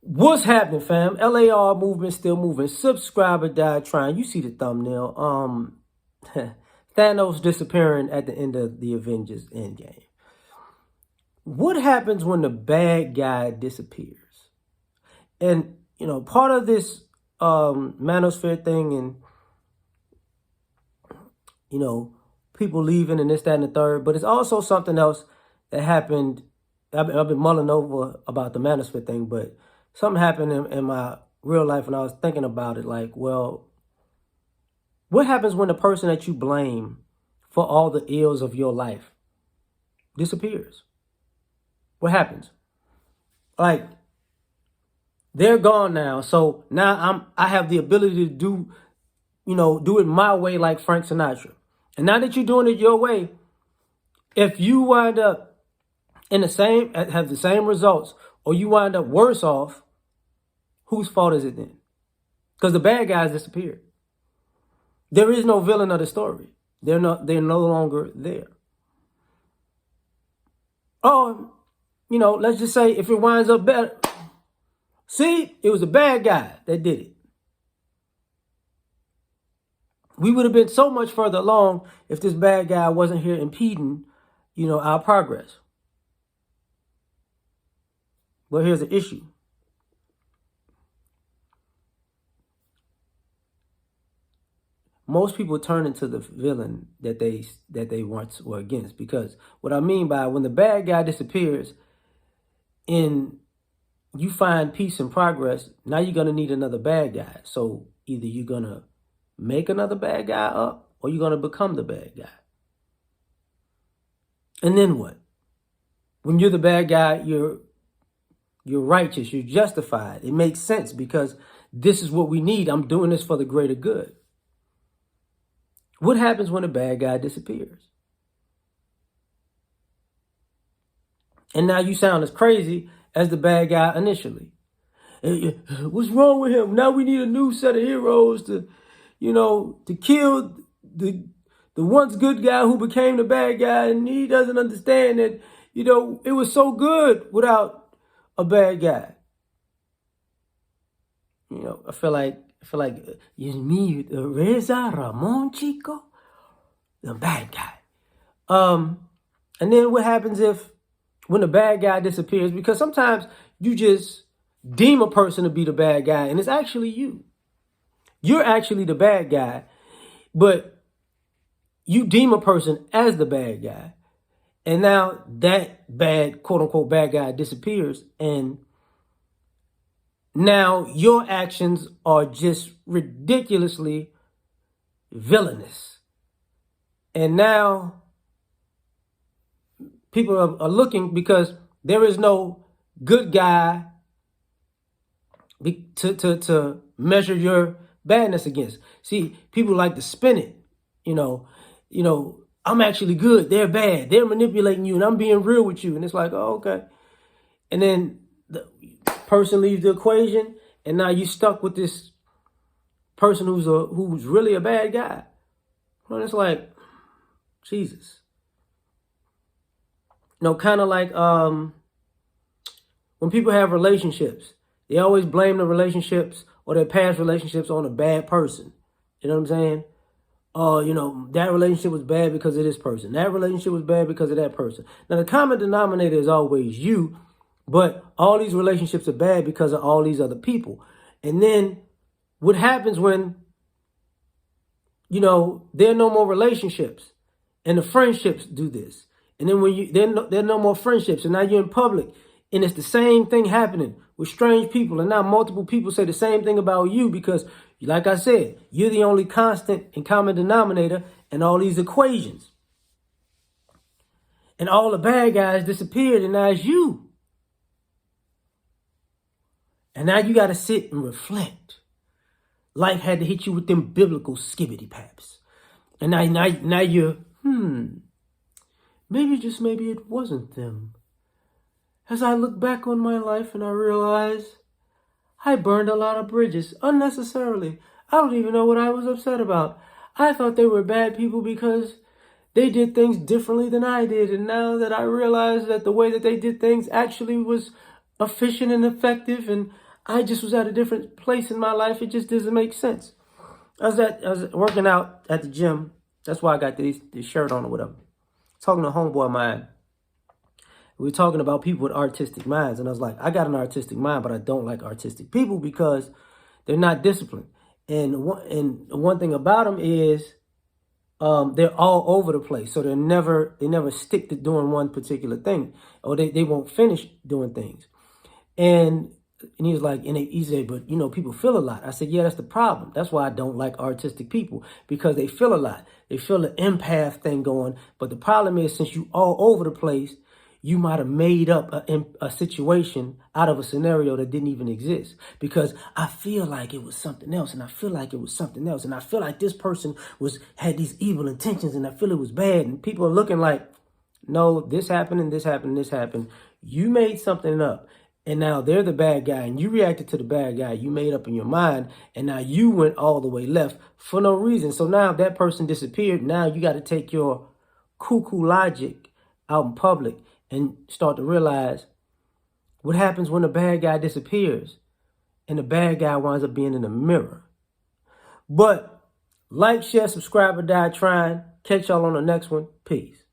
What's happening, fam? L.A.R. movement still moving. Subscriber died trying. You see the thumbnail. Thanos disappearing at the end of the Avengers Endgame. What happens when the bad guy disappears? And part of this manosphere thing, and people leaving and this, that, and the third. But it's also something else that happened. I've been mulling over about the manosphere thing, but something happened in my real life, and I was thinking about it. Like, well, what happens when the person that you blame for all the ills of your life disappears? What happens? Like, they're gone now. So now I have the ability to do it my way, like Frank Sinatra. And now that you're doing it your way, if you wind up have the same results, or you wind up worse off, whose fault is it then? Because the bad guys disappeared. There is no villain of the story. They're no longer there. Oh, let's just say if it winds up better. See, it was a bad guy that did it. We would have been so much further along if this bad guy wasn't here impeding, our progress. But here's the issue. Most people turn into the villain that they once were against. Because what I mean by when the bad guy disappears and you find peace and progress, now you're going to need another bad guy. So either you're going to make another bad guy up, or you're going to become the bad guy. And then what? When you're the bad guy, you're righteous, you're justified. It makes sense because this is what we need. I'm doing this for the greater good. What happens when a bad guy disappears? And now you sound as crazy as the bad guy initially. What's wrong with him? Now we need a new set of heroes to kill the once good guy who became the bad guy, and he doesn't understand that, it was so good without a bad guy. I feel like it's me, Reza Ramon Chico, the bad guy. And then what happens when the bad guy disappears? Because sometimes you just deem a person to be the bad guy, and it's actually you. You're actually the bad guy, but you deem a person as the bad guy. And now that bad, quote unquote, bad guy disappears, and now your actions are just ridiculously villainous. And now people are looking, because there is no good guy to measure your badness against. See, people like to spin it. I'm actually good. They're bad. They're manipulating you, and I'm being real with you. And it's like, oh, okay. And then the person leaves the equation, and now you're stuck with this person who's really a bad guy. Well, it's like, Jesus. Kind of like when people have relationships, they always blame the relationships or their past relationships on a bad person. You know what I'm saying? Oh, that relationship was bad because of this person. That relationship was bad because of that person. Now, the common denominator is always you, but all these relationships are bad because of all these other people. And then what happens when, there are no more relationships, and the friendships do this. And then when there are no more friendships, and now you're in public, and it's the same thing happening with strange people. And now multiple people say the same thing about you because, like I said, you're the only constant and common denominator in all these equations. And all the bad guys disappeared, and now it's you. And now you got to sit and reflect. Life had to hit you with them biblical skibbity paps. And now you're, maybe it wasn't them. As I look back on my life and I realize I burned a lot of bridges unnecessarily. I don't even know what I was upset about. I thought they were bad people because they did things differently than I did. And now that I realize that the way that they did things actually was efficient and effective, and I just was at a different place in my life. It just doesn't make sense. I was working out at the gym. That's why I got this shirt on or whatever. Talking to a homeboy of mine. We were talking about people with artistic minds. And I was like, I got an artistic mind, but I don't like artistic people because they're not disciplined. And one thing about them is they're all over the place. So they never stick to doing one particular thing, or they won't finish doing things. And he was like, he said, but people feel a lot. I said, yeah, that's the problem. That's why I don't like artistic people, because they feel a lot. They feel the empath thing going. But the problem is, since you all over the place, you might have made up a situation out of a scenario that didn't even exist, because I feel like it was something else, and I feel like it was something else, and I feel like this person had these evil intentions, and I feel it was bad, and people are looking like, no, this happened and this happened and this happened. You made something up, and now they're the bad guy, and you reacted to the bad guy you made up in your mind, and now you went all the way left for no reason. So now if that person disappeared, now you got to take your cuckoo logic out in public and start to realize what happens when the bad guy disappears and the bad guy winds up being in the mirror. But like, share, subscribe, or die trying. Catch y'all on the next one. Peace.